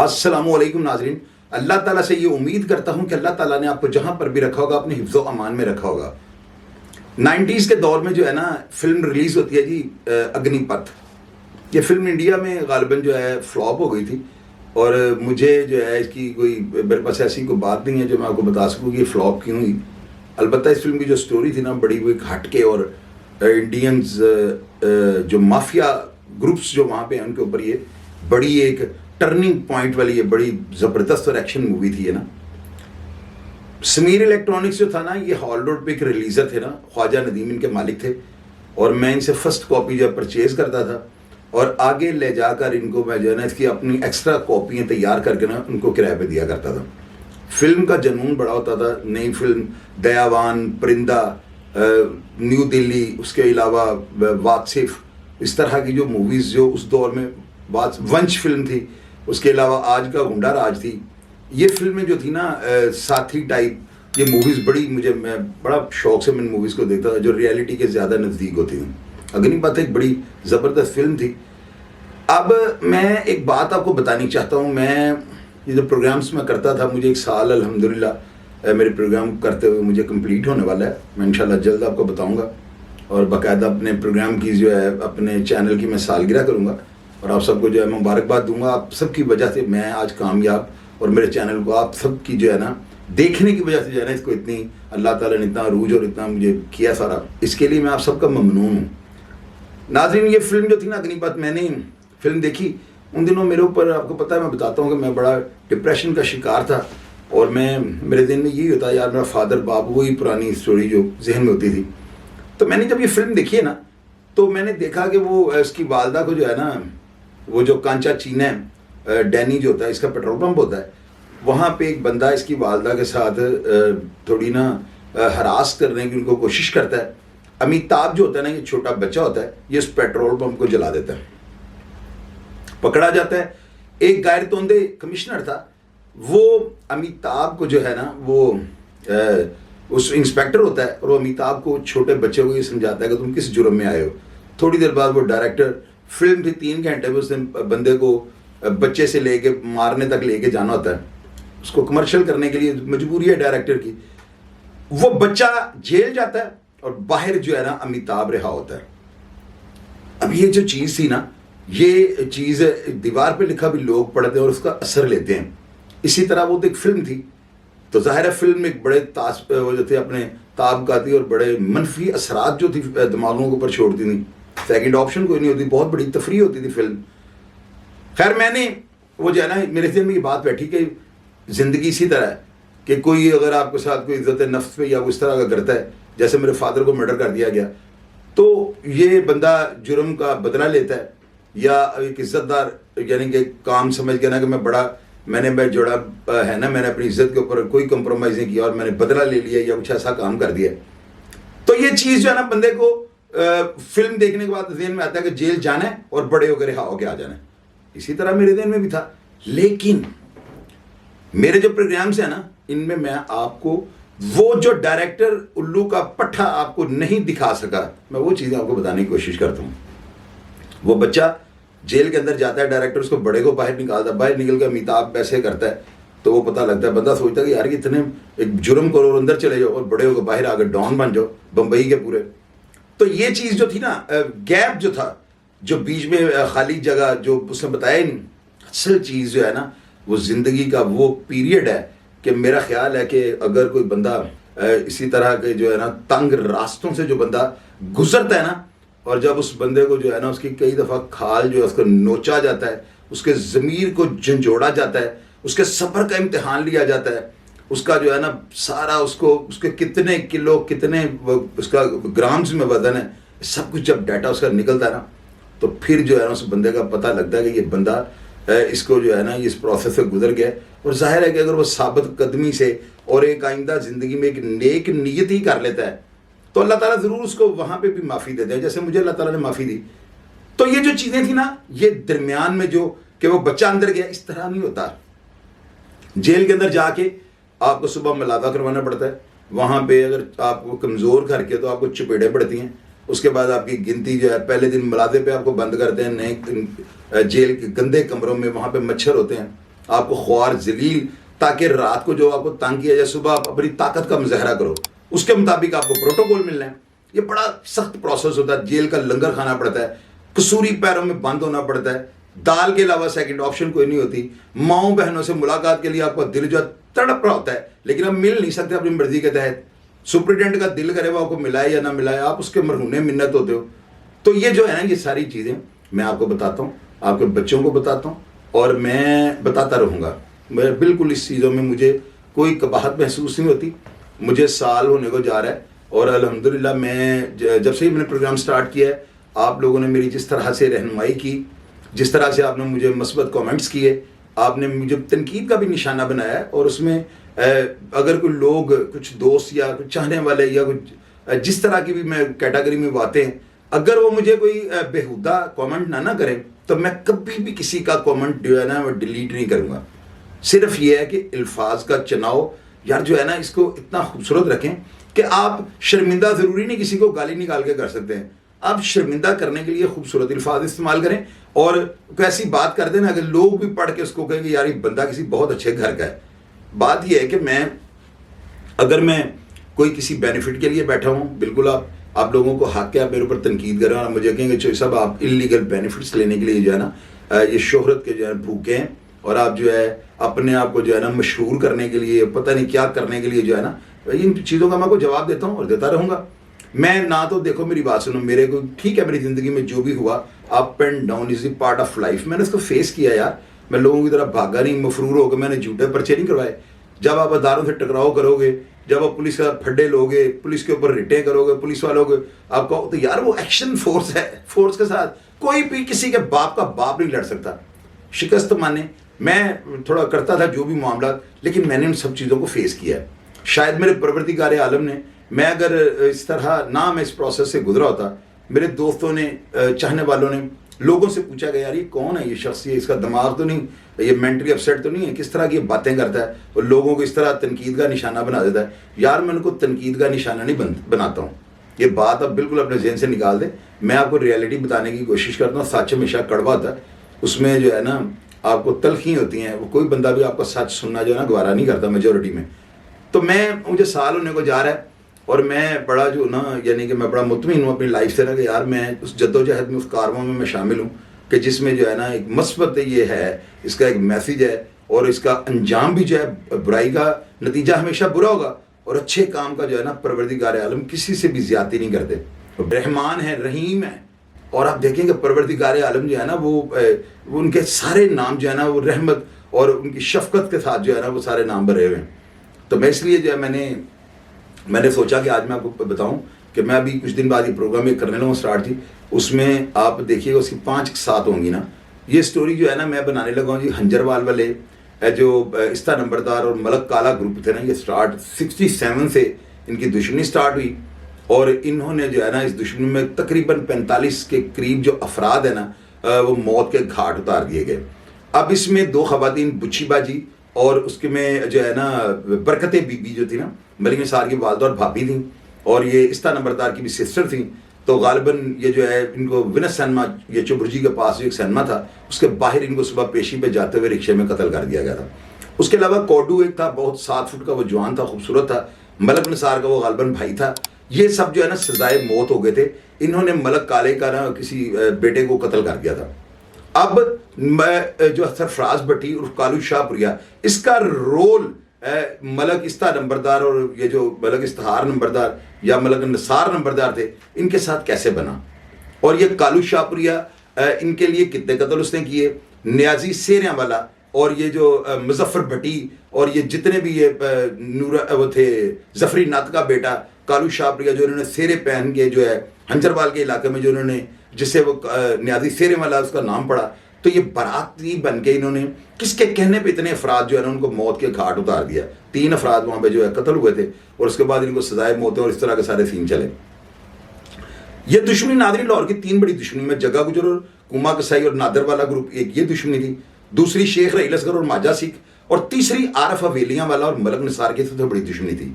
السلام علیکم ناظرین. اللہ تعالیٰ سے یہ امید کرتا ہوں کہ اللہ تعالیٰ نے آپ کو جہاں پر بھی رکھا ہوگا اپنے حفظ و امان میں رکھا ہوگا. 90s کے دور میں جو ہے نا فلم ریلیز ہوتی ہے جی اگنی پتھ. یہ فلم انڈیا میں غالباً جو ہے فلاپ ہو گئی تھی اور مجھے جو ہے اس کی کوئی میرے پاس ایسی کوئی بات نہیں ہے جو میں آپ کو بتا سکوں کہ یہ فلاپ کیوں ہوئی. البتہ اس فلم کی جو سٹوری تھی نا بڑی وہ ہٹ کے اور انڈینز جو مافیا گروپس جو وہاں پہ ہیں ان کے اوپر یہ بڑی ایک ٹرننگ پوائنٹ والی یہ بڑی زبردست اور ایکشن مووی تھی ہے نا. سمیر الیکٹرانکس جو تھا نا یہ ہال روڈ پہ ایک ریلیزر تھے نا, خواجہ ندیم ان کے مالک تھے اور میں ان سے فرسٹ کاپی جو پرچیز کرتا تھا اور آگے لے جا کر ان کو میں جو ہے نا اس کی اپنی ایکسٹرا کاپیاں تیار کر کے نا ان کو کرائے پہ دیا کرتا تھا. فلم کا جنون بڑا ہوتا تھا. نئی فلم دیاوان, پرندہ, نیو دلی, اس کے علاوہ واقف, اس طرح کی جو موویز جو اس دور میں ونش فلم تھی, اس کے علاوہ آج کا گنڈا راج تھی. یہ فلمیں جو تھی نا ساتھی ٹائپ یہ موویز بڑی میں بڑا شوق سے میں ان موویز کو دیکھتا تھا جو ریئلٹی کے زیادہ نزدیک ہوتی تھیں. اگنی پتھ ایک بڑی زبردست فلم تھی. اب میں ایک بات آپ کو بتانی چاہتا ہوں. میں یہ جو پروگرامز میں کرتا تھا مجھے ایک سال الحمدللہ میرے پروگرام کرتے ہوئے مجھے کمپلیٹ ہونے والا ہے. میں انشاءاللہ جلد آپ کو بتاؤں گا اور باقاعدہ اپنے پروگرام کی جو ہے اپنے چینل کی میں سالگرہ کروں گا اور آپ سب کو جو ہے مبارکباد دوں گا. آپ سب کی وجہ سے میں آج کامیاب اور میرے چینل کو آپ سب کی جو ہے نا دیکھنے کی وجہ سے جو ہے نا اس کو اتنی اللہ تعالیٰ نے اتنا عروج اور اتنا مجھے کیا سارا, اس کے لیے میں آپ سب کا ممنون ہوں. ناظرین یہ فلم جو تھی نا اگنی پتھ, میں نے فلم دیکھی ان دنوں میرے اوپر آپ کو پتہ ہے میں بتاتا ہوں کہ میں بڑا ڈپریشن کا شکار تھا اور میرے ذہن میں یہی ہوتا یار میرا فادر باپ وہی پرانی اسٹوری جو ذہن میں ہوتی تھی. تو میں نے جب یہ فلم دیکھی ہے نا تو میں نے دیکھا کہ وہ اس کی والدہ کو جو ہے نا وہ جو کانچا چینا ہے ڈینی جو ہوتا ہے اس کا پیٹرول پمپ ہوتا ہے وہاں پہ ایک بندہ اس کی والدہ کے ساتھ تھوڑی نا ہراس کرنے کی ان کو کوشش کرتا ہے. امیتابھ جو ہوتا ہے نا یہ چھوٹا بچہ ہوتا ہے یہ اس پیٹرول پمپ کو جلا دیتا ہے, پکڑا جاتا ہے. ایک غیر توندے کمشنر تھا وہ امیتابھ کو جو ہے نا وہ اس انسپیکٹر ہوتا ہے اور وہ امیتابھ کو چھوٹے بچے کو یہ سمجھاتا ہے کہ تم کس جرم میں آئے ہو. تھوڑی دیر بعد وہ ڈائریکٹر فلم تھی 3 گھنٹے میں اس نے بندے کو بچے سے لے کے مارنے تک لے کے جانا ہوتا ہے. اس کو کمرشل کرنے کے لیے مجبوری ہے ڈائریکٹر کی. وہ بچہ جیل جاتا ہے اور باہر جو ہے نا امیتابھ رہا ہوتا ہے. اب یہ جو چیز تھی نا یہ چیز دیوار پہ لکھا بھی لوگ پڑھتے ہیں اور اس کا اثر لیتے ہیں. اسی طرح وہ تو ایک فلم تھی تو ظاہر ہے فلم ایک بڑے وہ جو تھے اپنے تابکاتی اور بڑے منفی اثرات جو تھی دماغوں کے اوپر چھوڑتی تھیں. سیکنڈ آپشن کوئی نہیں ہوتی, بہت بڑی تفریح ہوتی تھی فلم. خیر میں نے وہ جو ہے نا میرے ذہن میں یہ بات بیٹھی کہ زندگی اسی طرح ہے کہ کوئی اگر آپ کے ساتھ کوئی عزت نفس پہ یا اس طرح کا کرتا ہے جیسے میرے فادر کو مرڈر کر دیا گیا تو یہ بندہ جرم کا بدلہ لیتا ہے یا ایک عزت دار یعنی کہ کام سمجھ کے نا کہ میں جوڑا ہے نا میں نے اپنی عزت کے اوپر کوئی کمپرومائز نہیں کیا اور میں نے بدلہ لے لیا یا کچھ ایسا کام کر دیا. تو یہ چیز جو ہے نا بندے کو فلم دیکھنے کے بعد ذہن میں آتا ہے کہ جیل جانا ہے اور بڑے ہو کے رہا ہو کے آ جانا ہے. اسی طرح میرے ذہن میں بھی تھا. لیکن میرے جو پروگرامز ہیں نا ان میں آپ کو وہ جو ڈائریکٹر الو کا پٹھا آپ کو نہیں دکھا سکا میں وہ چیزیں آپ کو بتانے کی کوشش کرتا ہوں. وہ بچہ جیل کے اندر جاتا ہے, ڈائریکٹر اس کو بڑے کو باہر نکالتا ہے, باہر نکل کے امیتابھ پیسے کرتا ہے تو وہ پتہ لگتا ہے بندہ سوچتا ہے کہ یار اتنے ایک جرم کرو اور اندر چلے جاؤ اور بڑے ہو کے باہر آ کے ڈان بن جاؤ بمبئی کے پورے. تو یہ چیز جو تھی نا گیپ جو تھا جو بیچ میں خالی جگہ جو اس نے بتایا نہیں, اصل چیز جو ہے نا وہ زندگی کا وہ پیریڈ ہے کہ میرا خیال ہے کہ اگر کوئی بندہ اسی طرح کے جو ہے نا تنگ راستوں سے جو بندہ گزرتا ہے نا اور جب اس بندے کو جو ہے نا اس کی کئی دفعہ کھال جو ہے اس کو نوچا جاتا ہے, اس کے ضمیر کو جھنجھوڑا جاتا ہے, اس کے صبر کا امتحان لیا جاتا ہے, اس کا جو ہے نا سارا اس کے کتنے کلو کتنے اس کا گرامز میں وزن ہے سب کچھ جب ڈیٹا اس کا نکلتا ہے نا تو پھر جو ہے نا اس بندے کا پتہ لگتا ہے کہ یہ بندہ اس کو جو ہے نا اس پروسیس سے گزر گیا. اور ظاہر ہے کہ اگر وہ ثابت قدمی سے اور ایک آئندہ زندگی میں ایک نیک نیت ہی کر لیتا ہے تو اللہ تعالیٰ ضرور اس کو وہاں پہ بھی معافی دے دے جیسے مجھے اللہ تعالیٰ نے معافی دی. تو یہ جو چیزیں تھیں نا یہ درمیان میں جو کہ وہ بچہ اندر گیا اس طرح نہیں ہوتا. جیل کے اندر جا کے آپ کو صبح ملادہ کروانا پڑتا ہے, وہاں پہ اگر آپ کو کمزور کر کے تو آپ کو چپیڑیں پڑتی ہیں, اس کے بعد آپ کی گنتی جو ہے پہلے دن ملادے پہ آپ کو بند کرتے ہیں نئے جیل کے گندے کمروں میں, وہاں پہ مچھر ہوتے ہیں, آپ کو خوار ذلیل، تاکہ رات کو جو آپ کو تنگ کیا جائے صبح آپ اپنی طاقت کا مظاہرہ کرو، اس کے مطابق آپ کو پروٹوکول ملنا ہے. یہ بڑا سخت پروسیس ہوتا ہے، جیل کا لنگر کھانا پڑتا ہے، قصوری پیروں میں بند ہونا پڑتا ہے، دال کے علاوہ سیکنڈ آپشن کوئی نہیں ہوتی. ماؤں بہنوں سے ملاقات کے لیے آپ کا دل جو تڑپ رہا ہوتا ہے، لیکن آپ مل نہیں سکتے اپنی مرضی کے تحت. سپرنٹینڈنٹ کا دل کرے وہ آپ کو ملائے یا نہ ملائے، آپ اس کے مرہونے منت ہوتے ہو. تو یہ جو ہے نا، یہ ساری چیزیں میں آپ کو بتاتا ہوں، آپ کے بچوں کو بتاتا ہوں، اور میں بتاتا رہوں گا. میں بالکل اس چیزوں میں مجھے کوئی قباحت محسوس نہیں ہوتی. مجھے سال ہونے کو جا رہا ہے، اور الحمدللہ میں جب سے ہی میں نے پروگرام سٹارٹ کیا ہے، آپ لوگوں نے میری جس طرح سے رہنمائی کی، جس طرح سے آپ نے مجھے مثبت کامنٹس کیے، آپ نے مجھے تنقید کا بھی نشانہ بنایا ہے. اور اس میں اگر کوئی لوگ، کچھ دوست یا کچھ چاہنے والے یا کچھ جس طرح کی بھی میں کیٹیگری میں باتیں، اگر وہ مجھے کوئی بےہودہ کامنٹ نہ کریں، تو میں کبھی بھی کسی کا کامنٹ جو ہے نا وہ ڈیلیٹ نہیں کروں گا. صرف یہ ہے کہ الفاظ کا چناؤ یار جو ہے نا، اس کو اتنا خوبصورت رکھیں کہ آپ شرمندہ ضروری نہیں کسی کو گالی نکال کے کر سکتے ہیں. آپ شرمندہ کرنے کے لیے خوبصورت الفاظ استعمال کریں، اور کوئی ایسی بات کر دیں نا کہ لوگ بھی پڑھ کے اس کو کہیں کہ یار یہ بندہ کسی بہت اچھے گھر کا ہے. بات یہ ہے کہ اگر میں کوئی کسی بینیفٹ کے لیے بیٹھا ہوں، بالکل آپ لوگوں کو حق ہے، آپ میرے اوپر تنقید کریں اور مجھے کہیں گے چوہی صاحب آپ انلیگل بینیفٹس لینے کے لیے جو ہے نا یہ شہرت کے جو ہے بھوکے ہیں، اور آپ جو ہے اپنے آپ کو جو ہے نا مشہور کرنے کے لیے پتہ نہیں کیا کرنے کے لیے جو ہے نا، ان چیزوں کا میں کو جواب دیتا ہوں اور دیتا رہوں گا. میں نہ تو دیکھو میری بات سنو، میرے کو ٹھیک ہے میری زندگی میں جو بھی ہوا up and down is a part of life, میں نے اس کو فیس کیا یار. میں لوگوں کی طرح بھاگا نہیں، مفرور ہو کے میں نے جھوٹے پرچے نہیں کروائے. جب آپ اداروں سے ٹکراؤ کرو گے، جب آپ پولیس کا پھڈے لوگے، پولیس کے اوپر رٹیں کرو گے، پولیس والوں کو آپ کو، تو یار وہ ایکشن فورس ہے، فورس کے ساتھ کوئی بھی کسی کے باپ کا باپ نہیں لڑ سکتا. شکست مانے میں تھوڑا کرتا تھا جو بھی معاملات، لیکن میں نے ان سب چیزوں کو فیس کیا ہے. شاید میرے پروردگار عالم نے، میں اگر اس طرح نہ میں اس پروسیس سے گزرا ہوتا، میرے دوستوں نے، چاہنے والوں نے، لوگوں سے پوچھا کہ یار یہ کون ہے یہ شخص، یہ اس کا دماغ تو نہیں، یہ مینٹلی اپسیٹ تو نہیں ہے، کس طرح کی باتیں کرتا ہے اور لوگوں کو اس طرح تنقید کا نشانہ بنا دیتا ہے. یار میں ان کو تنقید کا نشانہ نہیں بناتا ہوں. یہ بات اب بالکل اپنے ذہن سے نکال دیں. میں آپ کو ریئلٹی بتانے کی کوشش کرتا ہوں. سچ ہمیشہ کڑوا ہوتا ہے، اس میں جو ہے نا آپ کو تلخی ہوتی ہیں. وہ کوئی بندہ بھی آپ کا سچ سننا جو ہے نا گوارا نہیں کرتا میجورٹی میں. تو مجھے سال ہونے کو جا رہا ہے، اور میں بڑا جو نا، یعنی کہ میں بڑا مطمئن ہوں اپنی لائف سے نا کہ یار میں اس جدوجہد میں، اس کارواں میں شامل ہوں کہ جس میں جو ہے نا ایک مثبت یہ ہے، اس کا ایک میسیج ہے، اور اس کا انجام بھی جو ہے، برائی کا نتیجہ ہمیشہ برا ہوگا، اور اچھے کام کا جو ہے نا پروردگار عالم کسی سے بھی زیادتی نہیں کرتے. رحمان ہے، رحیم ہے. اور آپ دیکھیں کہ پروردگار عالم جو ہے نا وہ ان کے سارے نام جو ہے نا وہ رحمت اور ان کی شفقت کے ساتھ جو ہے نا وہ سارے نام بھرے ہوئے ہیں. تو میں اس لیے جو ہے میں نے سوچا کہ آج میں آپ کو بتاؤں کہ میں ابھی کچھ دن بعد یہ پروگرام یہ کرنے لگا سٹارٹ تھی. اس میں آپ دیکھیے گا اس کی 5 ساتھ ہوں گی نا. یہ سٹوری جو ہے نا میں بنانے لگا ہوں جی. ہنجروال والے جو استہ نمبردار اور ملک کالا گروپ تھے نا، یہ سٹارٹ 67 سے ان کی دشمنی سٹارٹ ہوئی، اور انہوں نے جو ہے نا اس دشمنی میں تقریباً 45 کے قریب جو افراد ہیں نا وہ موت کے گھاٹ اتار دیے گئے. اب اس میں 2 خواتین، بچی باجی اور اس کے میں جو ہے نا برکتیں بی بی جو تھی نا، ملک نثار کی والدہ اور بھابھی تھیں، اور یہ استہ نمبردار کی بھی سسٹر تھیں. تو غالباً یہ جو ہے ان کو ونس سینما، یہ چوبرجی کے پاس جو ایک سینما تھا اس کے باہر ان کو صبح پیشی پہ جاتے ہوئے رکشے میں قتل کر دیا گیا تھا. اس کے علاوہ کوڈو ایک تھا، بہت 7 فٹ کا، وہ جوان تھا، خوبصورت تھا. ملک نثار کا وہ غالباً بھائی تھا. یہ سب جو ہے نا سزائے موت ہو گئے تھے. انہوں نے ملک کالے کا نا کسی بیٹے کو قتل کر دیا تھا. اب جو سرفراز بھٹی اور کالو شاہ پوریا، اس کا رول ملک استہ نمبردار اور یہ جو ملک استہار نمبردار یا ملک نثار نمبردار تھے، ان کے ساتھ کیسے بنا، اور یہ کالو شاہ پوریا ان کے لیے کتنے قتل اس نے کیے. نیازی سیریاں والا اور یہ جو مظفر بھٹی اور یہ جتنے بھی یہ وہ تھے، ظفری نات کا بیٹا کالو شاہ پوریا، جو انہوں نے سیرے پہن کے جو ہے ہنجروال کے علاقے میں جو انہوں نے، جس سے وہ نیازی سیرے والا اس کا نام پڑا، تو یہ باراتی بن کے انہوں نے کس کے کہنے پہ اتنے افراد جو ہے نا ان کو موت کے گھاٹ اتار دیا. 3 افراد وہاں پہ جو ہے قتل ہوئے تھے، اور اس کے بعد ان کو سزائے موتیں اور اس طرح کے سارے سین چلے. یہ دشمنی نادری لاہور کی 3 بڑی دشمنی میں جگہ گجر اور کوما کسائی اور نادر والا گروپ، ایک یہ دشمنی تھی. دوسری شیخ رحیل اصغر اور ماجا سکھ، اور تیسری عارف حویلیاں والا اور ملک نثار کی سب سے بڑی دشمنی تھی.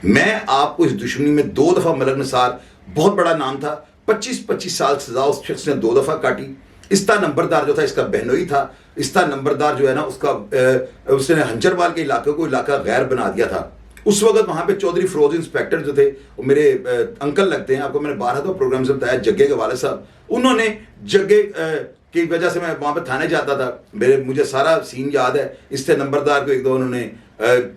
میں آپ کو اس دشمنی میں 2 دفعہ، ملک نثار بہت بڑا نام تھا، 25 سال سزا اس شخص نے 2 دفعہ کاٹی. استا نمبردار جو تھا اس کا بہنوئی تھا. استا نمبردار جو ہے نا اس نے ہنچروال کے علاقے کو علاقہ غیر بنا دیا تھا. اس وقت وہاں پہ چودھری فروز انسپیکٹر جو تھے وہ میرے انکل لگتے ہیں, آپ کو میں نے 12 دفعہ پروگرام سے بتایا, جگے کے والد صاحب. انہوں نے جگے کی وجہ سے میں وہاں پہ تھانے جاتا تھا, مجھے سارا سین یاد ہے. استے نمبردار کو ایک دو انہوں نے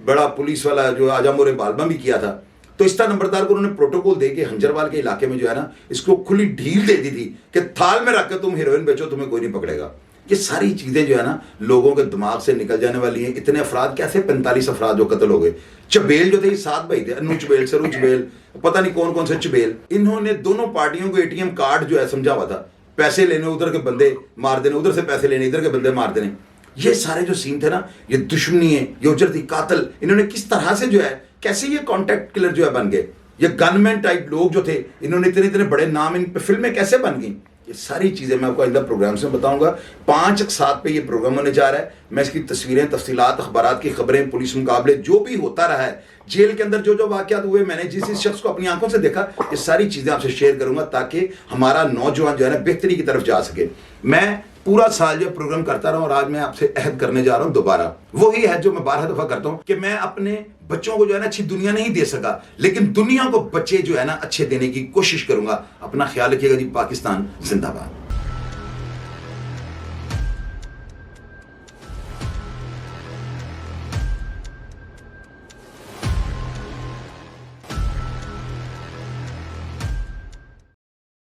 بڑا پولیس والا جو آجام اور بالبا بھی کیا تھا, تو استا نمبردار کو انہوں نے پروٹوکول دے کے ہنجروال کے علاقے میں جو ہے نا اس کو کھلی ڈھیل دے دی تھی کہ تھال میں رکھ کے تم ہیروئن بیچو, تمہیں کوئی نہیں پکڑے گا. یہ ساری چیزیں جو ہے نا لوگوں کے دماغ سے نکل جانے والی ہیں. اتنے افراد کیسے 45 افراد جو قتل ہو گئے. چبیل جو تھے یہ 7 بھائی تھے, انو چبیل, سرو چبیل, پتہ نہیں کون کون سے چبیل. انہوں نے دونوں پارٹیوں کو ATM کارڈ جو ہے سمجھا ہوا تھا, پیسے لینے ادھر کے بندے مار دینے, ادھر سے پیسے لینے ادھر کے بندے مار دینے. یہ سارے جو سین تھے نا, یہ دشمنی ہے, یہ اجرتی قاتل, انہوں نے کس طرح سے جو ہے کیسے یہ کانٹیکٹ کلر جو ہے بن گئے. یہ گن مین ٹائپ لوگ جو تھے انہوں نے اتنے بڑے نام ان پہ فلمیں کیسے بن گئیں. یہ ساری چیزیں میں آپ کو آئندہ پروگرام سے بتاؤں گا. 5 اقساط پہ یہ پروگرام ہونے جا رہا ہے. میں اس کی تصویریں, تفصیلات, اخبارات کی خبریں, پولیس مقابلے, جو بھی ہوتا رہا ہے, جیل کے اندر جو واقعات ہوئے, میں نے جس شخص کو اپنی آنکھوں سے دیکھا, یہ ساری چیزیں آپ سے شیئر کروں گا تاکہ ہمارا نوجوان جو ہے نا بہتری کی طرف جا سکے. میں پورا سال جو پروگرام کرتا رہا ہوں, اور آج میں آپ سے عہد کرنے جا رہا ہوں دوبارہ, وہی ہے جو میں 12 دفعہ کرتا ہوں کہ میں اپنے بچوں کو جو ہے نا اچھی دنیا نہیں دے سکا, لیکن دنیا کو بچے جو ہے نا اچھے دینے کی کوشش کروں گا. اپنا خیال رکھیے گا جی. پاکستان زندہ باد.